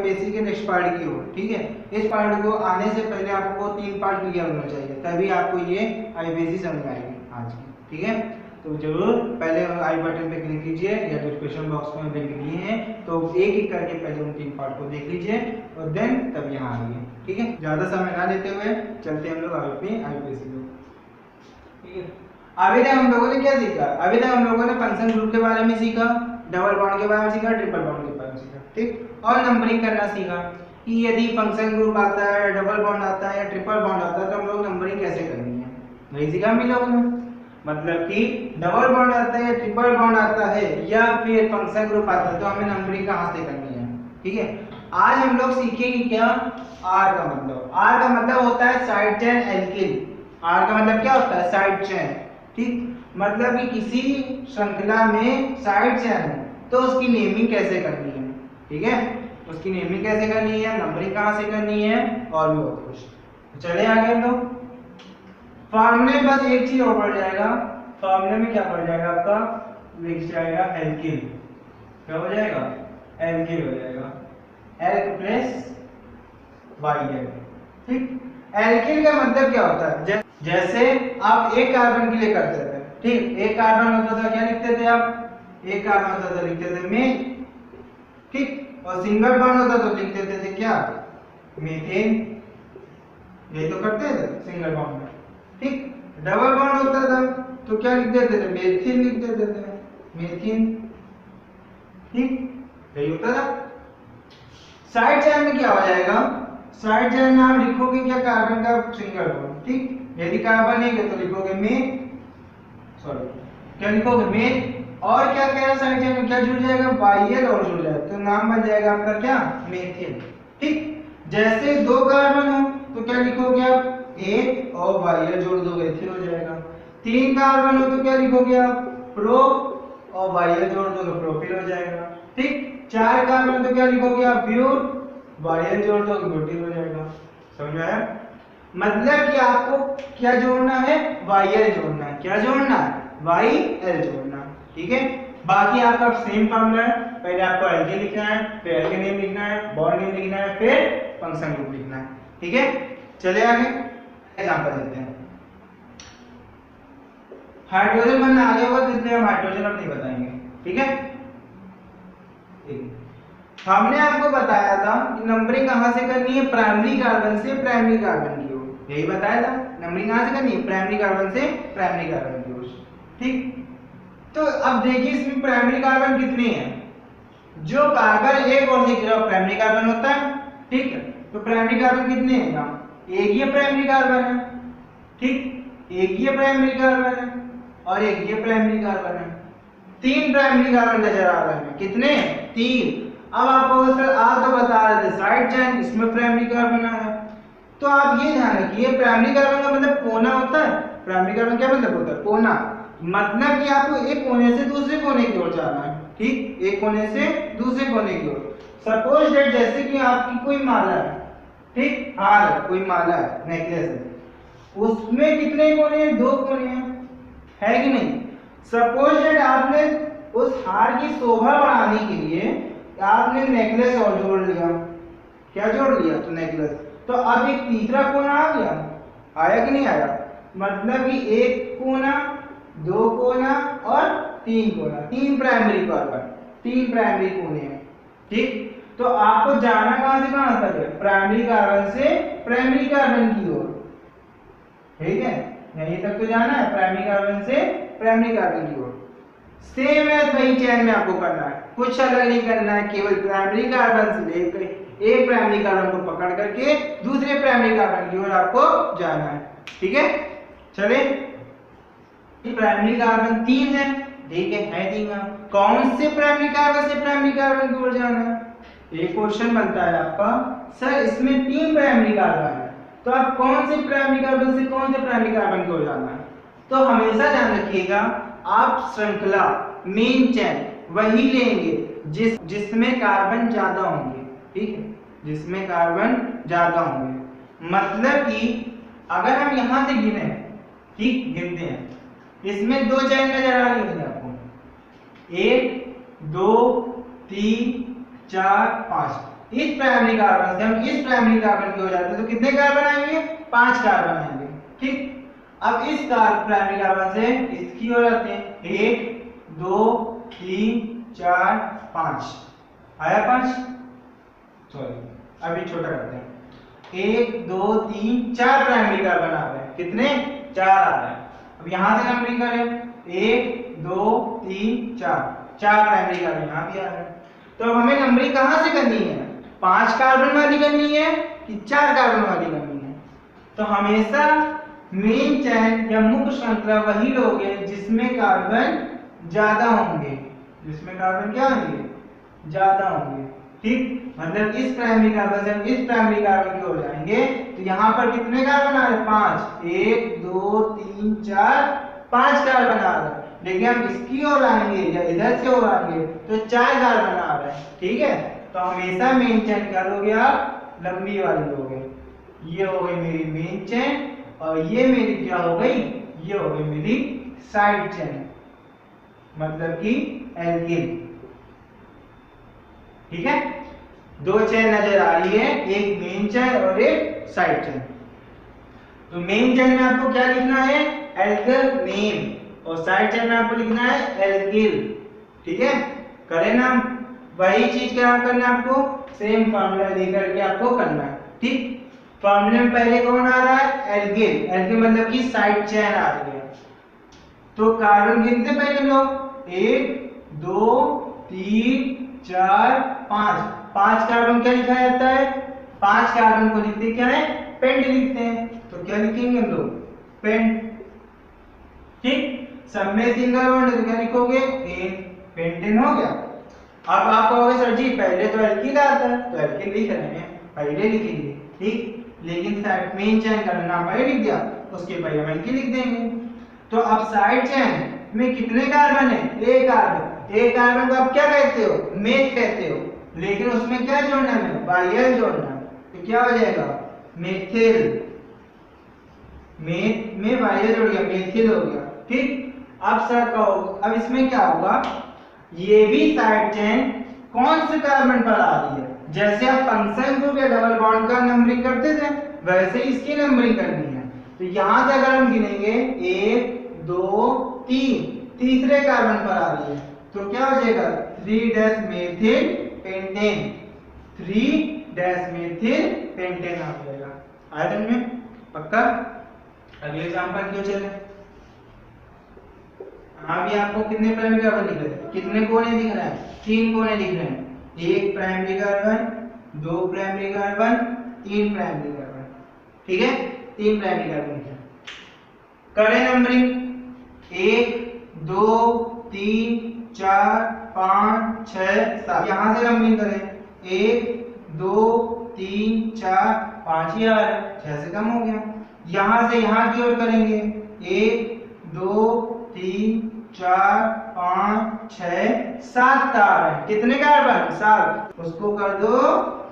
IUPAC के next part की ओर। ठीक है, इस पार्ट को आने से पहले आपको 3 पार्ट क्लियर होना चाहिए, तभी आपको ये आईयूपीएसी समझ आएगी आज की। ठीक है, तो जरूर पहले आई बटन पे क्लिक कीजिए या डिस्क्रिप्शन बॉक्स में लिंक दिए हैं, तो एक एक करके पहले उन 3 पार्ट को देख लीजिए और देन तब यहाँ आइए। ठीक है, ज्यादा समय ना लेते हुए चलते हम लोग अपनी आईयूपीएसी को। ठीक है, अभी तक हम लोगों ने क्या सीखा? अभी तक हम लोगों ने फंक्शन ग्रुप के बारे में सीखा, डबल बॉन्ड के बारे में सीखा, ट्रिपल बॉन्ड के बारे में सीखा। ठीक, और नंबरिंग करना सीखा कि यदि फंक्शन ग्रुप आता है, डबल बॉन्ड आता है या ट्रिपल बॉन्ड आता है तो हम लोग नंबरिंग कैसे करनी है, वही सीखा हम लोगों ने। मतलब कि डबल बॉन्ड आता है, ट्रिपल बॉन्ड आता है या फिर फंक्शन ग्रुप आता है तो हमें नंबरिंग कहाँ से करनी है। ठीक है, आज हम लोग सीखेंगे क्या, आर का मतलब। आर का मतलब होता है साइड चेन एल्किल। आर का मतलब क्या होता है? Side chain. ठीक, मतलब कि किसी श्रृंखला में साइड चेन है तो उसकी नेमिंग कैसे करनी है। ठीक है, उसकी नेमिंग कैसे करनी है, नंबरिंग कहाँ से करनी है और भी बहुत कुछ। चले आगे हम लोग। फॉर्मूले बस एक चीज और बढ़ जाएगा, फॉर्मूले में क्या बढ़ जाएगा आपका, लिख जाएगा एल्किल। क्या हो जाएगा? एल्किल हो जाएगा, एल्क प्लस वाई। ठीक, एल्किल का मतलब क्या होता है? जैसे आप एक कार्बन के लिए करते थे। ठीक, एक कार्बन होता था, क्या लिखते थे आप? एक कार्बन होता था, लिखते थे में। ठीक, और सिंगल बॉन्ड होता तो लिखते थे क्या? मीथेन। ये तो करते थे सिंगल बॉन्ड में। ठीक, डबल बॉन्ड होता था तो क्या लिख देते थे? मेथिन लिख देते थे, मेथिन। ठीक, यही होता था। साइड चेन में क्या हो जाएगा? साइड चेन में आप लिखोगे क्या? कार्बन का सिंगल बॉन्ड। ठीक, यदि कार्बन एक है तो लिखोगे में, सॉरी क्या लिखोगे? में। और क्या कह रहा साइड चेन में? क्या जुड़ जाएगा? वाईएल और जुड़ जाएगा तो नाम बन जाएगा आपका क्या? मेथिल। ठीक, जैसे 2 कार्बन हो तो क्या लिखोगे आप? एक और वाईएल जोड़ दोगे, एथिल हो जाएगा। 3 कार्बन हो तो क्या लिखोगे आप? प्रो और वाईएल जोड़ दोगे, प्रोपिल हो जाएगा। ठीक, 4 कार्बन तो क्या लिखोगे आप? ब्यूट, वाईएल जोड़ दोगे, ब्यूटिल हो जाएगा। समझ में आया? मतलब कि आपको क्या जोड़ना है? वाईएल जोड़ना है। क्या जोड़ना है? वाईएल जोड़ना। ठीक है, बाकी आपका सेम फॉर्मूला है। पहले आपको एल्केन लिखना है, फिर एल्केन नेम लिखना है, बॉन्ड नेम लिखना है, फिर फंक्शन ग्रुप लिखना है। ठीक है, चले आगे एग्जांपल देते हैं। हाइड्रोजन बनना आगे होगा तो इसलिए हम हाइड्रोजन अब नहीं बताएंगे। ठीक है, हमने आपको बताया था कि नंबरिंग कहां से करनी है? प्राइमरी कार्बन से प्राइमरी कार्बन की ओर। यही बताया था, नंबरिंग कहां से करनी है? प्राइमरी कार्बन से प्राइमरी कार्बन की ओर। ठीक, तो अब देखिए इसमें प्राइमरी कार्बन कितने हैं? जो कार्बन एक और से घिरा प्राइमरी कार्बन होता है। ठीक है, तो प्राइमरी कार्बन कितने हैं यहाँ? एक ही प्राइमरी कार्बन है। ठीक, एक ही प्राइमरी कार्बन है और एक ही प्राइमरी कार्बन है। 3 प्राइमरी कार्बन नजर आ रहे हैं। कितने? 3। अब आपको सर आप तो बता रहे थे साइड चेन, इसमें प्राइमरी कार्बन आया, तो आप ये ध्यान रखिए प्राइमरी कार्बन का मतलब कोना होता है। प्राइमरी कार्बन क्या मतलब होता है? कोना। मतलब कि आपको एक कोने से दूसरे कोने की ओर जाना है। ठीक, एक कोने से दूसरे कोने की ओर। सपोज दैट जैसे कि आपकी कोई माला है। ठीक, हार है, कोई माला है, नेकलेस है, उसमें कितने कोने हैं? 2 कोने हैं, है कि नहीं? सपोज दैट आपने उस हार की शोभा बढ़ाने के लिए आपने नेकलेस और जोड़ लिया। क्या जोड़ लिया? तो नेकलेस। तो अब एक तीसरा कोना आ गया, आया कि नहीं आया? मतलब कि एक कोना, 2 कोना और 3 कोना। 3 प्राइमरी कार्बन, 3 प्राइमरी कोने हैं। ठीक, तो आपको जाना कहां से कहां तक है? प्राइमरी कार्बन से प्राइमरी कार्बन की ओर। ठीक है, यहीं तक तो जाना है, प्राइमरी कार्बन से प्राइमरी कार्बन की ओर। सेम है, वही चेन में आपको करना है, कुछ अलग नहीं करना है। केवल प्राइमरी कार्बन से लेकर एक प्राइमरी कार्बन को पकड़ करके दूसरे प्राइमरी कार्बन की ओर आपको जाना है। ठीक है, चले। प्राइमरी कार्बन 3 है। ठीक है 3। कौन से प्राइमरी कार्बन से प्राइमरी कार्बन की ओर जाना है? एक क्वेश्चन बनता है आपका, सर इसमें 3 प्राइमरी कार्बन है तो आप कौन से प्राइमरी कार्बन से कौन से प्राइमरी कार्बन की ओर जाना है? तो हमेशा ध्यान रखिएगा, आप श्रृंखला मेन चेन वही लेंगे जिसमें कार्बन ज्यादा होंगे। ठीक है, जिसमें कार्बन ज्यादा होंगे। मतलब कि अगर हम यहां से गिने, ठीक गिनते हैं, इसमें 2 चेन नजर आ रही है आपको, 1 2 3 4 5। इस प्राइमरी कार्बन से हम इस प्राइमरी कार्बन की हो जाते हैं तो कितने कार्बन आएंगे? 5 कार्बन आएंगे। ठीक, अब इस प्राइमरी कार्बन से इसकी हो जाते हैं 1 2 3 4 5 आया 5, सॉरी अभी छोटा करते हैं 1 2 3 4 प्राइमरी कार्बन आ रहे हैं। कितने? 4 आ रहे हैं। अब यहां से नंबरिंग करें 1 2 3 4 प्राइमरी कार्बन यहां भी आ रहे हैं। तो हमें नंबरिंग कहां से करनी है? 5 कार्बन वाली करनी है कि 4 कार्बन वाली करनी है? तो हमेशा मेन चैन या मुख्य श्रृंखला वही लोगे जिसमें कार्बन ज्यादा होंगे, जिसमें कार्बन क्या होंगे? ज्यादा होंगे। ठीक, मतलब इस प्राइमरी कार्बन से हम इस प्राइमरी कार्बन की हो जाएंगे तो यहाँ पर कितने कार्बन आ रहे? 5, 1 2 3 4 5 कार्बन आ रहे हैं। लेकिन हम इसकी ओर आएंगे या इधर से ओर आएंगे तो 4 कार्बन आ रहे हैं। ठीक है, तो हमेशा मेन चैन क्या लोगे आप? लंबी वाली लोगे। ये हो गई मेरी मेन चैन और ये मेरी क्या हो गई? ये हो गई मेरी साइड चैन, मतलब कि एल्किल। ठीक है, दो चैन नजर आ रही है, एक मेन चैन और एक साइड चैन। तो मेन चैन में आपको क्या लिखना है? एल्किल नेम, और साइड चैन में आपको लिखना है एल्किल। ठीक है, करें ना? वही चीज क्या करना है आपको? सेम फार्मूला लेकर के आपको करना है। ठीक, फार्मूले में पहले कौन आ रहा है? एल्किल। एल्किल मतलब कि साइड चैन आ रही है। तो कार्बन गिनते पहले लोग 1 2 3 4 5। 5 कार्बन क्या लिखा जाता है? 5 कार्बन को लिखते क्या है? पेंट लिखते हैं। तो क्या लिखेंगे हम लोग? पेंट। ठीक, सब में सिंगल बॉन्ड तो क्या लिखोगे? एन, पेंटेन हो गया। अब आप कहोगे सर जी पहले तो एल्किल आता है, तो एल्किल लिख रहे हैं, पहले लिखेंगे। ठीक, लेकिन साइड मेन चैन का नाम पहले लिख दिया, उसके पहले हम एल्किल लिख देंगे। तो अब साइड चैन में कितने कार्बन है? एक कार्बन। एक कार्बन को आप क्या कहते हो? मेथ कहते हो, लेकिन उसमें क्या जोड़ना है? वाइयल जोड़ना है। तो क्या हो जाएगा? मेथिल। मेथ में वाइयल जोड़ गया, मेथिल हो गया। ठीक, अब सर कहो अब इसमें क्या होगा? ये भी साइड चैन कौन से कार्बन पर आ रही है? जैसे आप फंक्शन ग्रुप या डबल बॉन्ड का नंबरिंग करते थे वैसे इसकी नंबरिंग करनी है। तो यहां से अगर हम गिनेंगे 1 2 3, तीसरे कार्बन पर आ रही है तो क्या हो जाएगा? 3 मेथिल पेंटेन। 3 मेथिल पेंटेन आ जाएगा। आया समझ में? पक्का? अगले एग्जांपल क्यों चले? अभी आपको कितने प्राइमरी कार्बन दिख रहे हैं? कितने कोने दिख रहे हैं? 3 कोने दिख रहे हैं। एक primary carbon, 2 primary carbon, 3 primary carbon. ठीक है, 3 प्राइमरी कार्बन दिख रहे हैं। करें नंबरिंग 1 2 3 4 5 6 7। यहां से नंबरिंग करें 1 2 3 4 5 ही आ रहा है, 6 से कम हो गया। यहां से यहां की ओर करेंगे 1 2 3 4 5 6 7 तार है। कितने कार्बन? 7। उसको कर दो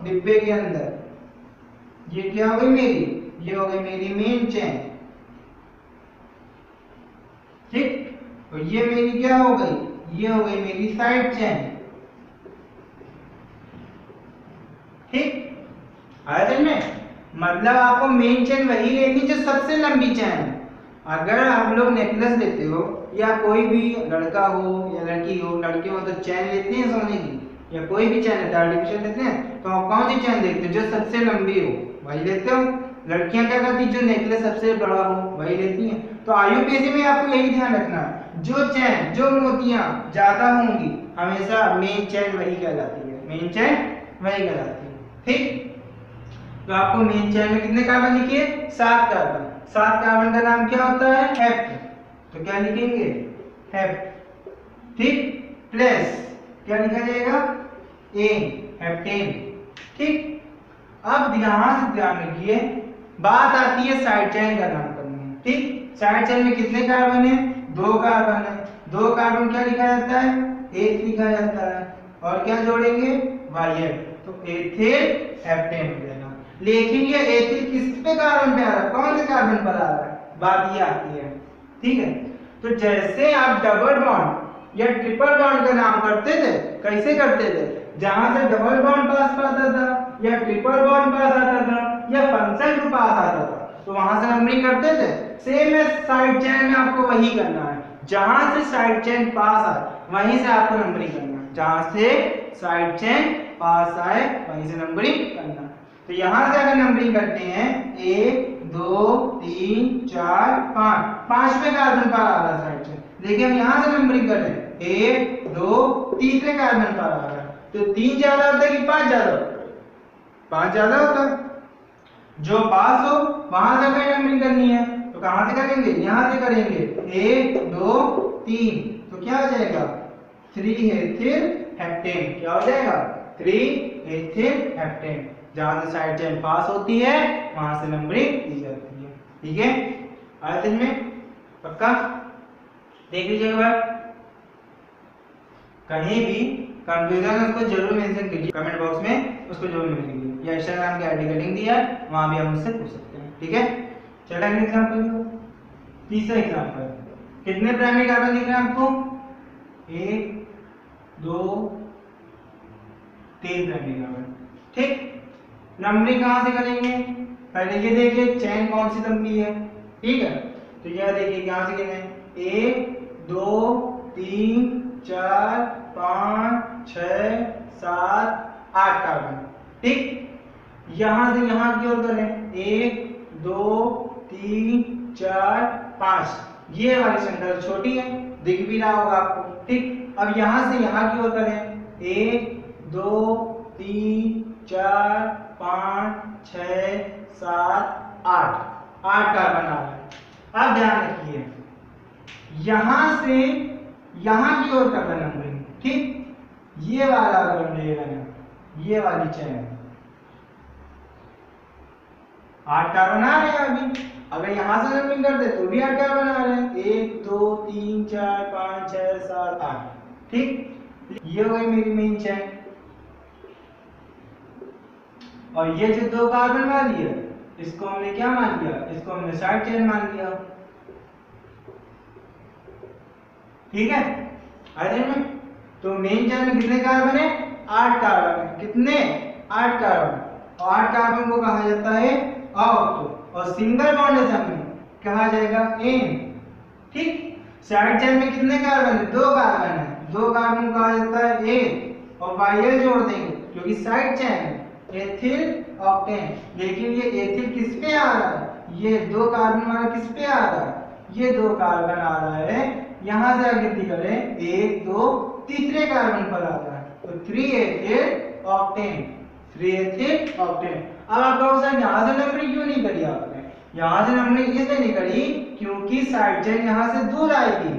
डिब्बे के अंदर। ये क्या हो गई मेरी? ये हो गई मेरी मेन चैन। ठीक, तो ये मेरी क्या हो गई? ये हो गई मेरी साइड चैन। ठीक, आया समझ में? मतलब आपको मेन चैन वही लेनी जो सबसे लंबी चैन है। अगर आप लोग नेकलेस लेते हो या कोई भी लड़का हो या लड़की हो, लड़के हो तो चैन लेते हैं सोने की या कोई भी चैन लेते हैं, आर्टिफिशियल लेते हैं, तो आप कौन सी चैन देखते हो? जो सबसे लंबी हो वही लेते हो। लड़कियां क्या करती हैं? जो नेकलेस सबसे बड़ा हो वही लेती हैं। तो आईयूपीएसी में आपको यही ध्यान रखना है, जो चैन जो मोतियां ज्यादा होंगी हमेशा मेन चैन वही कहलाती है, मेन चैन वही कहलाती है। ठीक, तो आपको मेन चैन में कितने कार्बन लिखिए? 7 कार्बन। 7 कार्बन का नाम क्या होता है? हेप्ट। तो क्या लिखेंगे? हेप्ट। ठीक, प्लस क्या लिखा जाएगा? N, heptane. ठीक, अब यहां से ध्यान रखिए, बात आती है साइड चैन का नाम करने में। ठीक, साइड चैन में कितने कार्बन है? 2 कार्बन है। 2 कार्बन क्या लिखा जाता है? एथ लिखा जाता है। और क्या जोड़ेंगे? वाइएट। तो एथिल हेप्टेन हो जाएगा। लेकिन ये एथिल किस पे कार्बन पे आ रहा है? कौन से कार्बन पर आ रहा है? बात ये आती है। ठीक है, तो जैसे आप डबल बॉन्ड या ट्रिपल बॉन्ड का नाम करते थे, कैसे करते थे? जहां से डबल बॉन्ड पास आता था या ट्रिपल बॉन्ड पास आता था या फंक्शन ग्रुप पास आता था तो वहां से नंबरिंग करते थे। सेम है साइड चेन में आपको वही करना है, जहां से साइड चेन पास आए वहीं से आपको नंबरिंग करना है, जहां से साइड चेन पास आए वहीं से नंबरिंग करना। तो यहां से अगर नंबरिंग करते हैं 1 2 3 4 5, पांचवें कार्बन पर आ रहा है साइड चेन। देखिए हम यहां से नंबरिंग कर रहे हैं 1 2 तीसरे कार्बन पर आ रहा है, तो 3 ज्यादा होता है कि 5 ज्यादा होता है? 5 ज्यादा होता है। जो पास हो वहां से हमें नंबरिंग करनी है, तो कहां से करेंगे? यहां से करेंगे 1 2 3, तो क्या हो जाएगा 3 एथिल हेप्टेन। क्या हो जाएगा 3 एथिल हेप्टेन। जहां से साइड चेन पास होती है वहां से नंबरिंग की जाती है। ठीक है, आया समझ में? पक्का देख लीजिए एक बार, कहीं भी कंफ्यूजन है उसको जरूर मेंशन कीजिए कमेंट बॉक्स में, उसको जरूर मेंशन कीजिए, या इंस्टाग्राम की आईडी का लिंक दिया है वहां भी आप मुझसे पूछ सकते हैं। ठीक है, चलो अगला एग्जांपल दो। तीसरा एग्जांपल, कितने प्राइमरी कार्बन दिख रहे हैं आपको? 1 2 3 प्राइमरी कार्बन। ठीक, नंबरिंग कहां से करेंगे? पहले ये देखिए चेन कौन सी लंबी है। ठीक है, तो यह देखिए कहां से गिने 1 2 3 4 5 6 7 8 कार्बन। ठीक, यहां से यहां की ओर करें 1 2 3 4 5, ये वाली संख्या छोटी है, दिख भी रहा होगा आपको। ठीक, अब यहां से यहां की ओर करें 1 2 3 4 5 6 7 8, 8 कार्बन आ रहा है। अब ध्यान रखिए यहां से यहां की ओर करना नंबरिंग। ठीक, ये वाला अगर हम ले रहे हैं, ये वाली चेन 8 कार्बन आ रहे हैं अभी, अगर यहां से नंबरिंग कर दे तो भी 8 कार्बन आ रहे हैं, 1 2 3 4 5 6 7 8। ठीक, ये हो गई मेरी मेन चेन, और ये जो 2 कार्बन वाली है इसको हमने क्या मान लिया? इसको हमने साइड चेन मान लिया। ठीक है, अरे में तो मेन चेन में कितने कार्बन है? 8 कार्बन है। कितने? 8 कार्बन, और 8 कार्बन को कहा जाता है ऑक्टो, और सिंगल बॉन्ड में कहा जाएगा एन। ठीक, साइड चेन में कितने कार्बन है? 2 कार्बन है, 2 कार्बन को कहा जाता है एन, और वाई जोड़ देंगे क्योंकि साइड चेन है एथिल ऑक्टेन। लेकिन ये एथिल किस पे आ रहा है? ये 2 कार्बन वाला किस पे आ रहा है? ये 2 कार्बन आ रहा है, यहां से गिनती करें 1 2 तीसरे कार्बन पर आता है, तो 3 एथिल ऑक्टेन, 3 एथिल ऑक्टेन। अब आप कहोगे सर यहां से नंबरिंग क्यों नहीं करी आपने? यहां से नंबरिंग इसलिए नहीं करी क्योंकि साइड चेन यहां से दूर आएगी,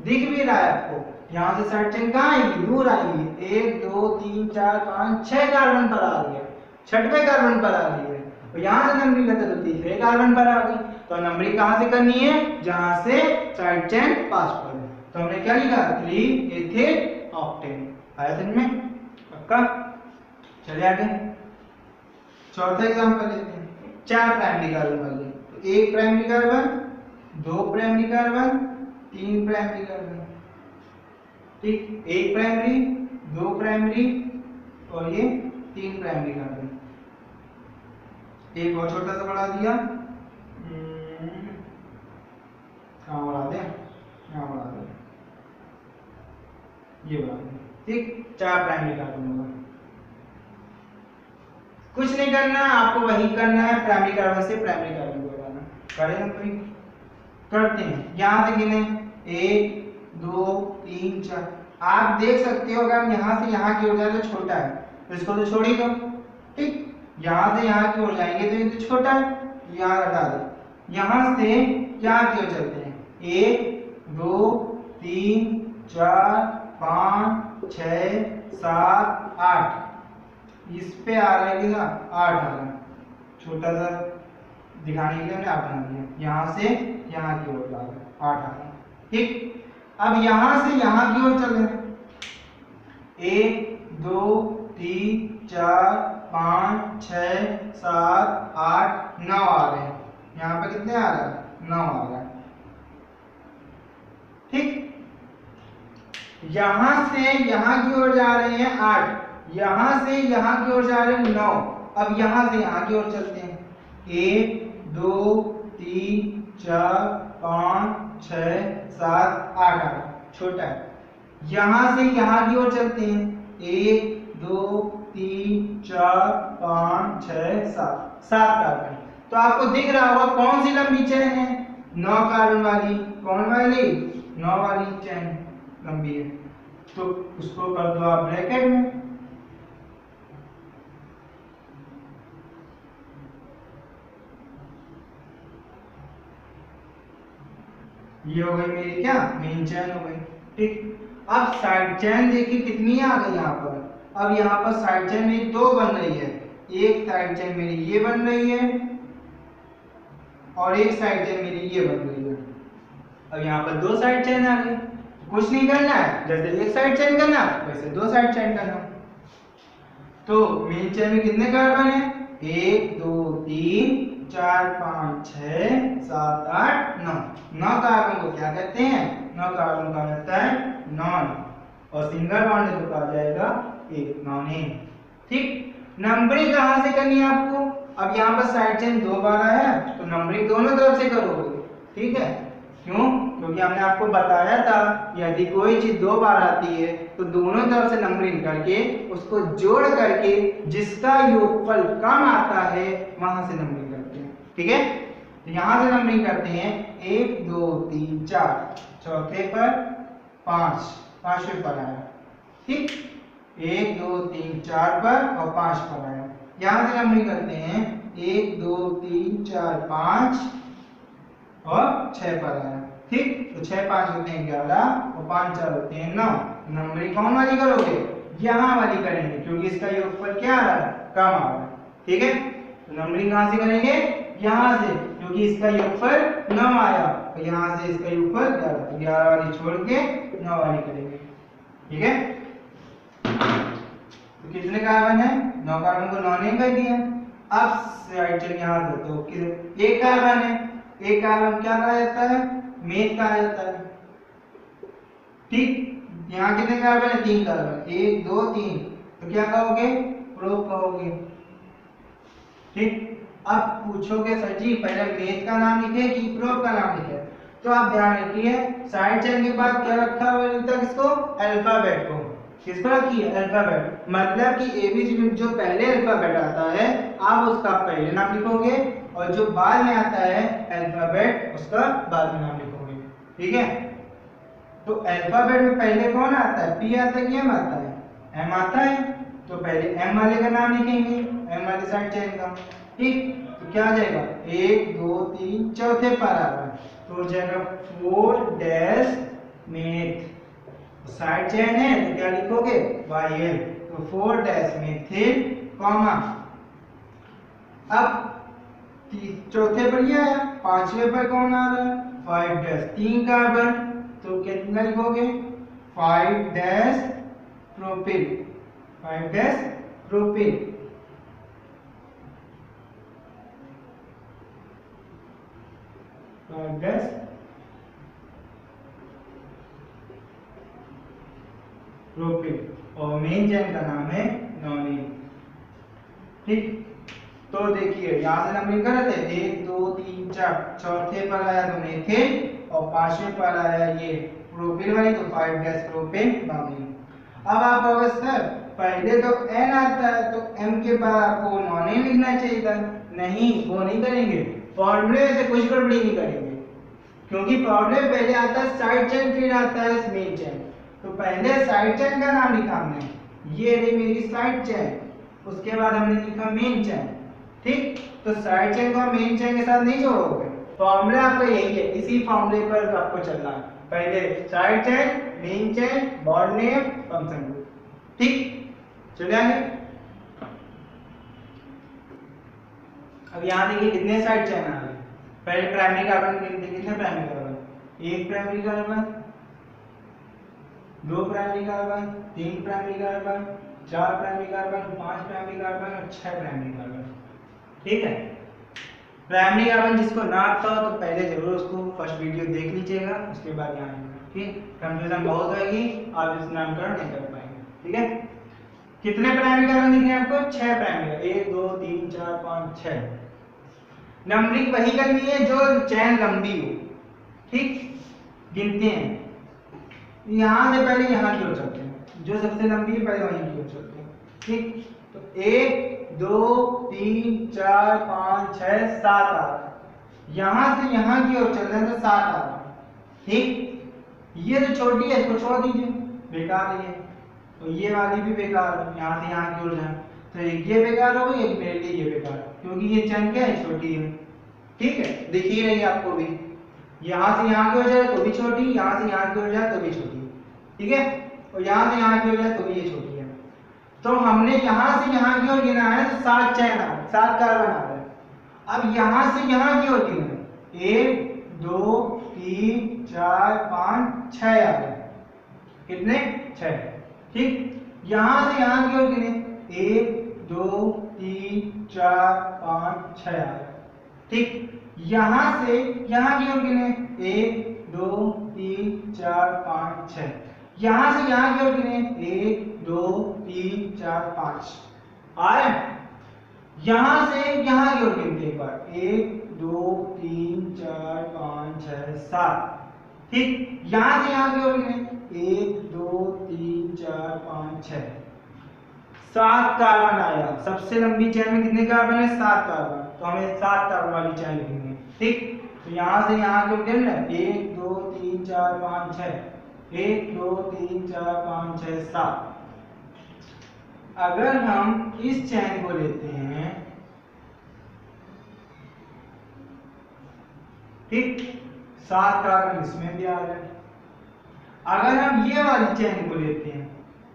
दिख भी रहा है आपको, यहां से साइड चेन कहां आएगी? दूर आएगी। 1 2 3 4 5 6 कार्बन पर आ रही है, 6वें कार्बन पर आ रही है, और यहां से नंबरिंग करते तो तीसरे कार्बन पर आ गई। तो नंबरिंग कहां से करनी है? जहां से साइड चेन पास पर है। तो हमने क्या लिखा? 3 एथिल ऑक्टेन। आया समझ में? पक्का? चलिए आगे चौथा एग्जांपल लेते हैं। 4 प्राइमरी कार्बन वाले, तो 1 primary carbon, 2 primary carbon, 3 primary carbon. ठीक, 1 प्राइमरी, 2 प्राइमरी, और ये 3 प्राइमरी कार्बन। एक और छोटा सा बढ़ा दिया, कहाँ बढ़ा दें? यहाँ बढ़ा दें, ये बढ़ा दें। ठीक, 4 प्राइमरी कार्बन होगा। कुछ नहीं करना, आपको वही करना है, प्राइमरी कार्बन से प्राइमरी कार्बन को हटाना। करें नंबरिंग, करते हैं। यहां से गिने 1 2 3 4। आप देख सकते हो अगर यहां से यहां की ओर जाए तो छोटा है, तो इसको तो छोड़ ही दो। ठीक, यहां से यहां की ओर जाएंगे तो ये तो छोटा है, यहां हटा दो। यहां से यहाँ की ओर चलते हैं, 1 2 3 4 5 6 7 8, इस पे आ रहा है कि ना 8 आ रहा है, छोटा सा दिखाने के लिए हमने 8 बना दिया। यहां से यहां की ओर जा रहा है, 8 आ रहा है। ठीक, अब यहां से यहां की ओर चल रहे हैं, 1 2 3 4 5 6 7 8 9 आ रहे हैं। यहां पे कितने आ रहा है? 9 आ रहा है। ठीक, यहां से यहां की ओर जा रहे हैं 8, यहाँ से यहाँ की ओर जा रहे हैं 9, अब यहाँ से यहाँ की ओर चलते हैं 1 2 3 4 5 6 7 8 छोटा है। यहाँ से यहाँ की ओर चलते हैं 1 2 3 4 5 6 7 कार्बन। तो आपको दिख रहा होगा कौन सी लंबी चेन है, 9 कार्बन वाली। कौन वाली? 9 वाली चेन लंबी है, तो उसको कर दो आप ब्रैकेट में। ये हो गई मेरी क्या, मेन चेन हो गई। ठीक, अब साइड चेन देखिए कितनी आ गई यहाँ पर। अब यहाँ पर साइड चेन मेरी 2 बन रही है, एक साइड चेन मेरी ये बन रही है और एक साइड चेन मेरी ये बन रही है। अब यहाँ पर 2 साइड चेन आ गई, कुछ नहीं करना है, जैसे एक साइड चेन करना वैसे 2 साइड चेन करना। तो मेन चेन में कितने कार्बन है? 1 2 3 4 5 6 7 8 9। 9 कार्बन को क्या कहते हैं? 9 कार्बन का कहता है नॉन, और सिंगल बॉन्ड तो कहा जाएगा एक नॉन। ठीक, नंबरिंग कहां से करनी है आपको? अब यहाँ पर साइड चेन 2 बार आया है तो नंबरिंग दोनों तरफ से करोगे। ठीक है, क्यों? क्योंकि हमने आपको बताया था यदि कोई चीज 2 बार आती है तो दोनों तरफ से नंबरिंग करके उसको जोड़ करके जिसका योगफल कम आता है वहां से नंबरिंग करते हैं। ठीक है, तो यहां से नंबरिंग करते हैं 1 2 3 4, चौथे पर 5, पांचवें पर आया। ठीक, 1 2 3 4 पर और 5 पर आया। यहां से नंबरिंग करते हैं 1 2 3 4 5 और 6 पर आया। ठीक, तो 6 5 होते हैं 11 और 5 4 होते हैं 9। नंबरिंग कौन वाली करोगे? यहाँ वाली करेंगे, क्योंकि इसका योगफल क्या आ रहा है? कम आ रहा है। ठीक है, तो नंबरिंग कहाँ से करेंगे? यहाँ से, क्योंकि इसका योगफल 9 आया तो यहाँ से इसका योगफल 11, तो 11 वाली छोड़ के 9 वाली करेंगे। ठीक है, तो कितने कार्बन है? 9 कार्बन को 9 ने कर दिया। अब साइड चेन यहाँ से, तो एक कार्बन है, एक कार्बन क्या कहा जाता है? मेथ कहा जाता है। ठीक, यहाँ कितने कार्बन है? 3 कार्बन, 1 2 3, तो क्या कहोगे? प्रोप कहोगे। ठीक, अब पूछोगे सर जी पहले मेथ का नाम लिखे कि प्रोप का नाम लिखे? तो आप ध्यान रखिए साइड चेन के बाद क्या रखा हुआ है इसको? अल्फाबेट को। किसको रखी है? अल्फाबेट, मतलब कि एबीसी में जो पहले अल्फाबेट आता है आप उसका पहले नाम लिखोगे और जो बाद में आता है अल्फाबेट उसका बाद में नाम लिखोगे। ठीक है, तो अल्फाबेट में पहले कौन आता है? पी आता है कि एम आता है? एम आता है, तो पहले एम वाले का नाम लिखेंगे, एम वाले साइड चेन का। ठीक, तो क्या आ जाएगा? 1 2 3, चौथे पर आ रहा है तो हो जाएगा 4 डैश मेथ। साइड चेन है तो क्या लिखोगे? YL, तो 4 डैश मेथिल कॉमा। अब चौथे पर ये आया, पांचवें पर कौन आ रहा है? 5 डैश, 3 कार्बन, तो कितना लिखोगे? 5 dash propyl, 5 dash propyl. Dash propyl, और मेन चेन का नाम है नॉनिन। ठीक, तो देखिए यहाँ से नंबरिंग कर रहे थे 1 2 3 4, चौथे पर आया तो मेथिल और पांचवें पर आया ये प्रोपिल वाली, तो 5 डैश प्रोपिल नॉनिन। अब आप कहोगे सर पहले तो एन आता है तो एम के बाद आपको नॉनिन लिखना चाहिए था। नहीं, वो नहीं करेंगे, फॉर्मूले से कुछ गड़बड़ी नहीं करेंगे, क्योंकि फॉर्मूले पहले आता है साइड चेन फिर आता है मेन चेन। तो पहले साइड चेन का नाम लिखा हमने, ये रही मेरी साइड चेन, उसके बाद हमने लिखा मेन चेन। ठीक, तो साइड चेन को मेन चेन के साथ नहीं जोड़ोगे, फॉर्मूला आपका यही है, इसी फॉर्मूले पर आपको चलना है। पहले side chain, main chain, bond name, function group. ठीक, चलिए आगे। अब यहाँ देखिए कितने साइड चेन आ गए। पहले प्राइमरी कार्बन कितने primary carbon? 1 primary carbon, 2 primary carbon, 3 primary carbon, 4 primary carbon, 5 primary carbon और 6 प्राइमरी कार्बन। ठीक है, प्राइमरी कार्बन जिसको ना आता हो तो पहले जरूर उसको फर्स्ट वीडियो देख लीजिएगा, उसके बाद यहाँ। ठीक, कंफ्यूजन बहुत होगी, आप इस नामकरण नहीं कर पाएंगे। ठीक है, कितने प्राइमरी कार्बन दिख रहे हैं आपको? 6 प्राइमरी, 1 2 3 4 5 6। नंबरिंग वही करनी है जो चैन लंबी हो, ठीक। गिनते हैं, यहां से पहले यहां की ओर चलते हैं, जो सबसे लंबी है पहले वहीं की ओर चलते हैं, ठीक। तो 1 2 3 4 5 6 7 8, यहां से यहां की ओर चल रहे हैं तो 7 आ रहा है, ठीक। ये जो छोटी है इसको छोड़ दीजिए, बेकार है ये, तो ये वाली भी बेकार है, यहाँ से यहाँ की ओर जाए तो एक ये बेकार हो गई, एक मेरे लिए ये बेकार, क्योंकि ये चैन क्या है? छोटी है, ठीक है। दिख ही रही है आपको भी, यहाँ से यहाँ की ओर जाए तो भी छोटी, यहाँ से यहाँ की ओर जाए तो भी छोटी, ठीक है। और यहाँ से यहाँ की ओर जाए तो भी ये छोटी है। तो हमने यहाँ से यहाँ की ओर गिना है तो 7 चैन आ रहे, 7 कार्बन आ रहे हैं। अब यहाँ से यहाँ की ओर गिना, 1 2 3 4 5 6 आ रहे हैं, कितने? 6, ठीक। यहां से यहां की ओर गिने, 1 2 3 4 5 6 आ रहे, ठीक। यहां से यहां की ओर गिने, 1 2 3 4 5 6, यहां से यहां की ओर गिने, 1 2 3 4 5 आ रहे। यहां से यहां की ओर गिनते एक बार, 1 2 3 4 5 6 7, ठीक। यहां से यहां की ओर गिने, 1 2 3 4 5 6, 7 कार्बन आया। सबसे लंबी चैन में कितने कार्बन है? 7 कार्बन, तो हमें 7 कार्बन वाली चैन लिखनी है, ठीक। तो यहां से यहां की ओर गिन लें, 1 2 3 4 5 6, 1 2 3 4 5 6 7। अगर हम इस चैन को लेते हैं, ठीक, 7 कार्बन इसमें भी आ रहे हैं। अगर हम ये वाली चैन को लेते हैं,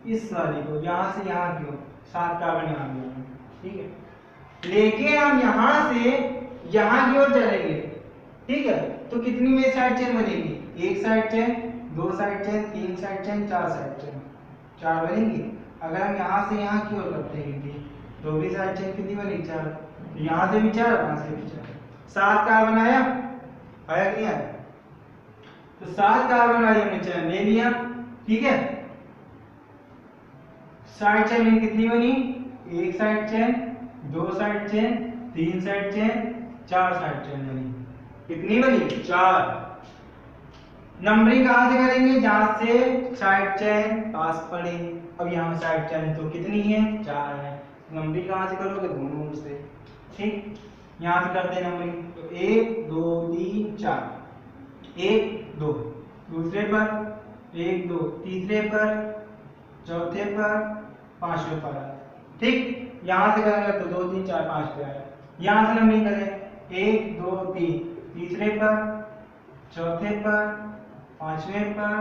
इस वाली को, यहां से यहां की ओर 7 कार्बन यहां भी आ रहे हैं, ठीक है। लेकिन हम यहां से यहां की ओर चलेंगे, ठीक है, तो कितनी में साइड चेन बनेगी? एक साइड चेन, दो साइड चेन, तीन साइड चेन, चार साइड चेन, 4 बनेंगी। अगर हम यहां से यहां की ओर करते हैं तो भी साइड चेन कितनी बनेगी? 4। तो यहां से भी 4, वहां से भी 4, 7 कार्बन आया कि नहीं आया? तो 7 कार्बन वाली हमने चैन ले लिया, ठीक है। साइड चेन कितनी बनी? एक साइड चेन, दो साइड चेन, तीन साइड चेन, 4 साइड चेन बनी। कितनी बनी? 4। नंबरिंग कहां से करेंगे? जहां से साइड चेन पास पड़े। अब यहाँ साइड चेन तो कितनी है? 4 है। नंबरिंग कहां से करोगे? दोनों ओर से, ठीक। यहां से करते हैं नंबरिंग, तो 1 2 3 4, 1 2, दूसरे पर 1 2, तीसरे पर, चौथे पर, पांचवें पर, ठीक। यहां से करेंगे तो 2 3 4 5 पे आया। यहां से नंबरिंग करें, 1 2 3, तीसरे पर, चौथे पर, पांचवें पर,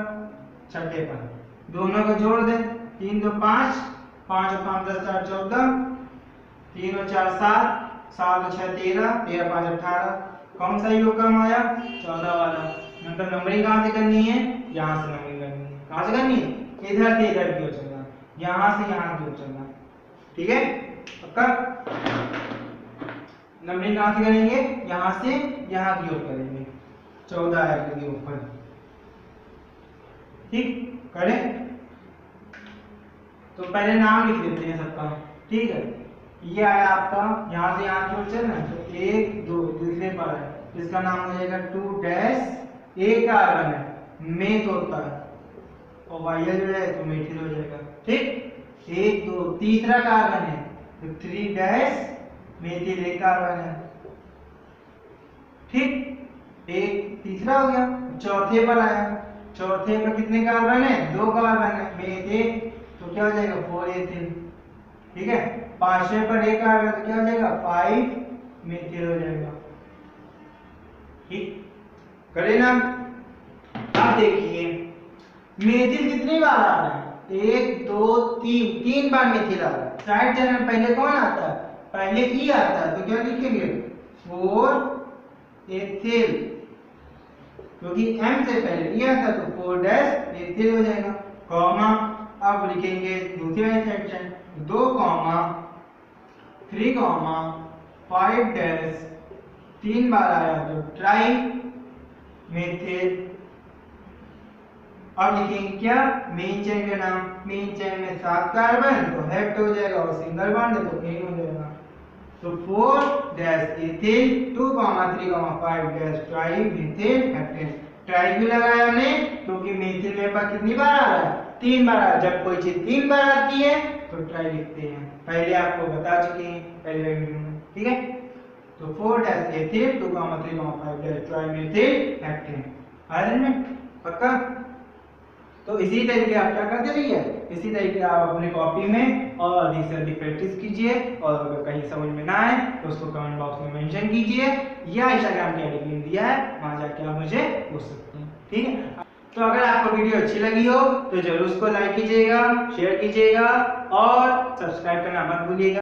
छठे पर, दोनों को जोड़ दें, 3 2 5, 5 और 5 10 4 14, 3 और 4 7, 7 और 6 13, 13 5 18। कौन सा योग कम आया? 14 वाला। मतलब नंबरिंग कहां से करनी है? यहां से नंबरिंग करनी है। कहां से करनी है? इधर से इधर की ओर चलना, यहां से यहां की ओर चलना, ठीक है। पक्का? नंबरिंग कहां से करेंगे? यहां से यहां की ओर करेंगे, 14 आया के ऊपर, ठीक। करें तो पहले नाम लिख देते हैं सबका, ठीक है। ये आया आपका, यहां से यहां की ओर चलना, तो 1 2 दूसरे पर है, इसका नाम हो जाएगा 2 डैश, ए कार्बन है, मेथ होता है, और वाइल जो है तो मेथिल हो जाएगा, ठीक। 1 2, तीसरा कार्बन है तो 3 डैश मेथिल, एक कार्बन है, ठीक। एक तीसरा हो गया। चौथे पर आया, चौथे पर कितने कार्बन है? 2 कार्बन है, मेथ, तो क्या हो जाएगा? 4 एथिल, ठीक है। पांचवें पर एक कार्बन तो क्या हो जाएगा? 5 मेथिल हो जाएगा, ठीक। करें ना? अब देखिए मेथिल कितनी बार आ रहा है? 1 2 3, 3 बार मेथिल आ रहा है। साइड चेन में पहले कौन आता है? पहले ई आता है, तो क्या लिखेंगे? 4 एथिल, क्योंकि एम से पहले ई आता तो 4 डैश एथिल हो जाएगा, कॉमा। अब लिखेंगे दूसरी वाली side chain, 2 comma 3 comma 5 dash, 3 बार आया तो ट्राई मेथिल, अब लिखेंगे क्या, मेन चेन का नाम, मेन चेन में 7 कार्बन तो हेप्ट हो जाएगा और सिंगल बॉन्ड है तो एन हो जाएगा। तो 4 इथिल 2,3,5 ट्राइमिथिल हेप्टेन। ट्राई क्यों लगाया हमने, क्योंकि मेथिल मेरे पास कितनी बार आ रहा है, 3 बार आ रहा है। जब कोई चीज 3 बार आती है तो ट्राई लिखते हैं, पहले आपको बता चुके हैं पहले वीडियो में, ठीक है। तो 4 एथिल 2,3,5 ट्राइमिथिल हेप्टेन आ रहे हैं पक्का। तो इसी तरीके आप क्या करते रहिए, इसी तरीके आप अपने कॉपी में और अधिक से अधिक प्रैक्टिस कीजिए, और अगर कहीं समझ में ना आए तो उसको कमेंट बॉक्स में मेंशन कीजिए, या इंस्टाग्राम के आईडी लिंक दिया है वहां जाके आप मुझे पूछ सकते हैं, ठीक है। तो अगर आपको वीडियो अच्छी लगी हो तो जरूर उसको लाइक कीजिएगा, शेयर कीजिएगा और सब्सक्राइब करना मत भूलिएगा।